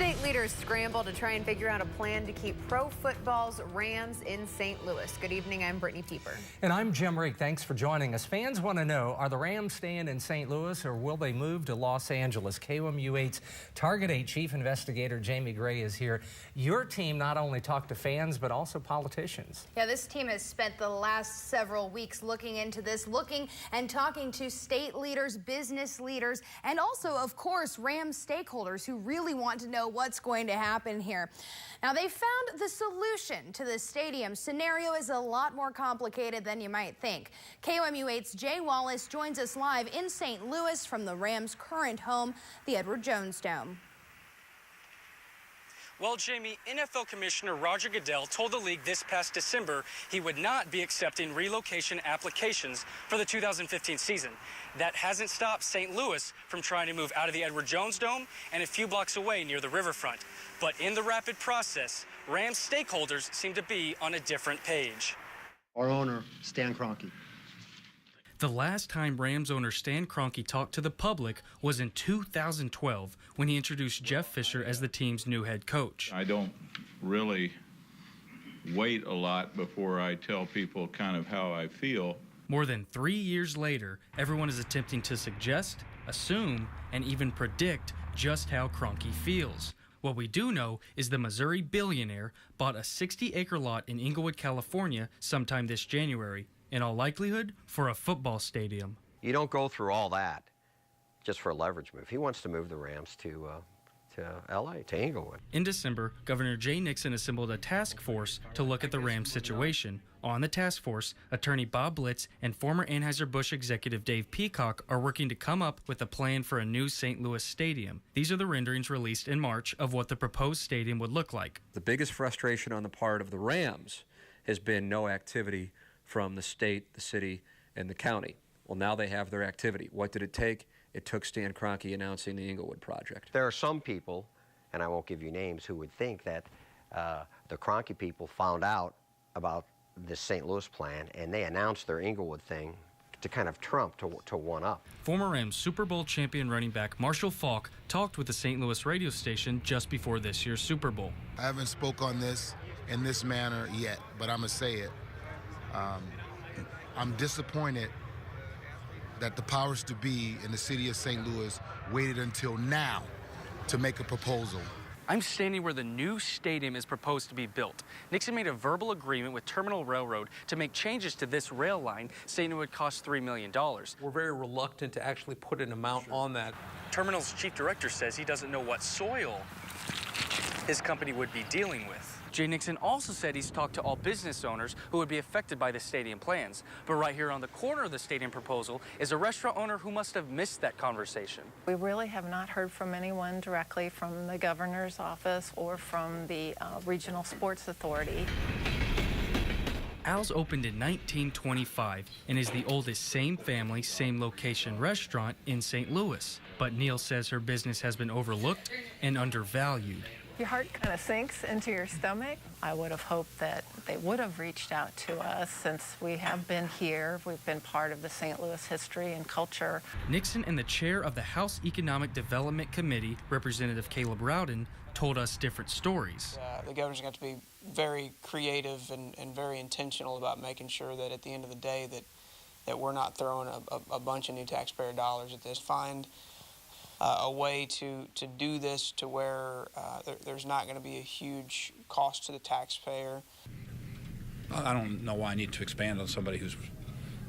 State leaders scramble to try and figure out a plan to keep pro football's Rams in St. Louis. Good evening, I'm Brittany Pieper. And I'm Jim Reek. Thanks for joining us. Fans want to know, are the Rams staying in St. Louis or will they move to Los Angeles? KOMU8's Target 8 Chief Investigator Jamie Gray is here. Your team not only talked to fans, but also politicians. Yeah, this team has spent the last several weeks looking into this, looking and talking to state leaders, business leaders, and also, of course, Rams stakeholders who really want to know what's going to happen here. Now, they found the solution to the stadium scenario is a lot more complicated than you might think. KOMU8's Jay Wallace joins us live in St. Louis from the Rams' current home, the Edward Jones Dome. Well, Jamie, NFL Commissioner Roger Goodell told the league this past December he would not be accepting relocation applications for the 2015 season. That hasn't stopped St. Louis from trying to move out of the Edward Jones Dome and a few blocks away near the riverfront. But in the rapid process, Rams stakeholders seem to be on a different page. Our owner, Stan Kroenke. The last time Rams owner Stan Kroenke talked to the public was in 2012 when he introduced Jeff Fisher as the team's new head coach. I don't really wait a lot before I tell people kind of how I feel. More than 3 years later, everyone is attempting to suggest, assume, and even predict just how Kroenke feels. What we do know is the Missouri billionaire bought a 60-acre lot in Inglewood, California sometime this January, in all likelihood for a football stadium. You don't go through all that just for a leverage move. He wants to move the Rams to L.A., to Inglewood. In December, Governor Jay Nixon assembled a task force to look at the Rams situation. On the task force, attorney Bob Blitz and former Anheuser-Busch executive Dave Peacock are working to come up with a plan for a new St. Louis stadium. These are the renderings released in March of what the proposed stadium would look like. The biggest frustration on the part of the Rams has been no activity from the state, the city, and the county. Well, now they have their activity. What did it take? It took Stan Kroenke announcing the Inglewood project. There are some people, and I won't give you names, who would think that the Kroenke people found out about this St. Louis plan and they announced their Inglewood thing to kind of trump, to one up. Former Rams Super Bowl champion running back Marshall Faulk talked with the St. Louis radio station just before this year's Super Bowl. I haven't spoke on this in this manner yet, but I'm going to say it. I'm disappointed that the powers to be in the city of St. Louis waited until now to make a proposal. I'm standing where the new stadium is proposed to be built. Nixon made a verbal agreement with Terminal Railroad to make changes to this rail line, saying it would cost $3 million. We're very reluctant to actually put an amount on that. Terminal's chief director says he doesn't know what soil his company would be dealing with. Jay Nixon also said he's talked to all business owners who would be affected by the stadium plans. But right here on the corner of the stadium proposal is a restaurant owner who must have missed that conversation. We really have not heard from anyone directly from the governor's office or from the Regional Sports Authority. Al's opened in 1925 and is the oldest same family, same location restaurant in St. Louis. But Neil says her business has been overlooked and undervalued. Your heart kind of sinks into your stomach. I would have hoped that they would have reached out to us since we have been here. We've been part of the St. Louis history and culture. Nixon and the chair of the House Economic Development Committee, Representative Caleb Rowden, told us different stories. The governor's got to be very creative and very intentional about making sure that at the end of the day that we're not throwing a bunch of new taxpayer dollars at this. Find a way to do this to where there's not going to be a huge cost to the taxpayer. I don't know why I need to expand on somebody who's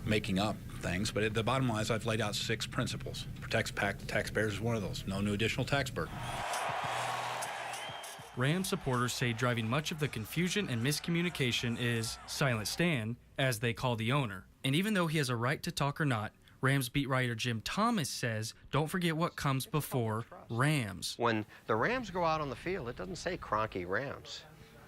making up things, but the bottom line is I've laid out 6 principles. Protects taxpayers is one of those. No new additional tax burden. Rams supporters say driving much of the confusion and miscommunication is Silent Stan, as they call the owner. And even though he has a right to talk or not, Rams beat writer Jim Thomas says, don't forget what comes before Rams. When the Rams go out on the field, it doesn't say Kroenke Rams,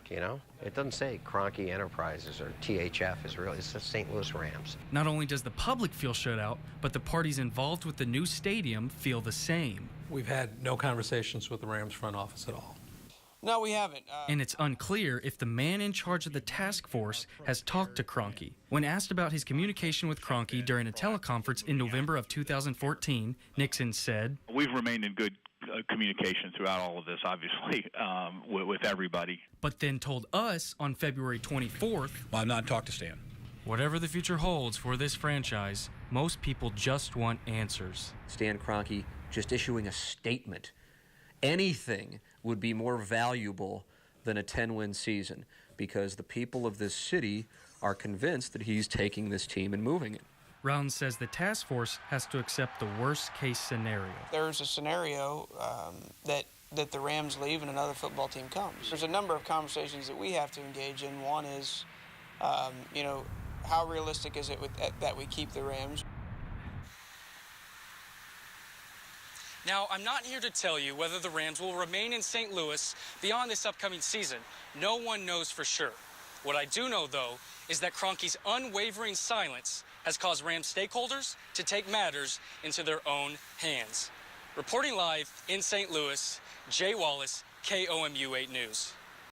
you know? It doesn't say Kroenke Enterprises or THF Israel. It says St. Louis Rams. Not only does the public feel shut out, but the parties involved with the new stadium feel the same. We've had no conversations with the Rams front office at all. No, we haven't. And it's unclear if the man in charge of the task force has talked to Kroenke. When asked about his communication with Kroenke during a teleconference in November of 2014, Nixon said, We've remained in communication throughout all of this, obviously, with everybody. But then told us on February 24th, well, I've not talked to Stan. Whatever the future holds for this franchise, most people just want answers. Stan Kroenke just issuing a statement. Anything would be more valuable than a 10-win season because the people of this city are convinced that he's taking this team and moving it. Rounds says the task force has to accept the worst-case scenario. There's a scenario that the Rams leave and another football team comes. There's a number of conversations that we have to engage in. One is, how realistic is it that we keep the Rams? Now, I'm not here to tell you whether the Rams will remain in St. Louis beyond this upcoming season. No one knows for sure. What I do know, though, is that Kroenke's unwavering silence has caused Rams stakeholders to take matters into their own hands. Reporting live in St. Louis, Jay Wallace, KOMU 8 News.